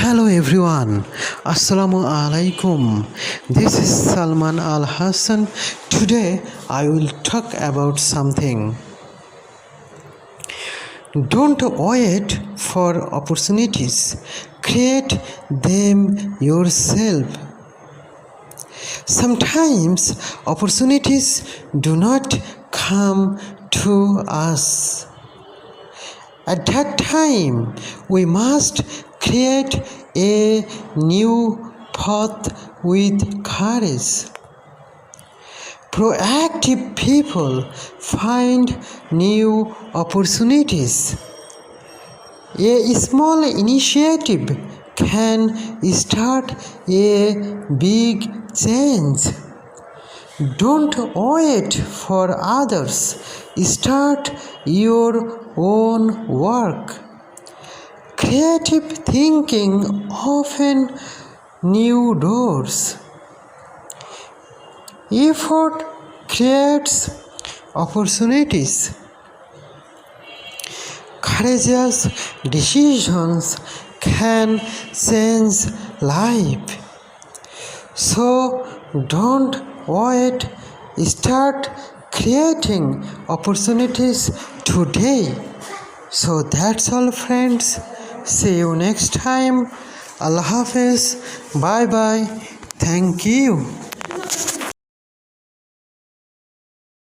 Hello everyone, Assalamu alaikum. This is Salman Al Hassan. Today I will talk about something. Don't wait for opportunities, create them yourself. Sometimes opportunities do not come to us. At that time, we must create a new path with courage. Proactive people find new opportunities. A small initiative can start a big change. Don't wait for others. Start your own work. Creative thinking opens new doors. Effort creates opportunities. Courageous decisions can change life. So don't wait. Start creating opportunities today. So that's all, friends. See you next time. Allah Hafiz. Bye bye. Thank you.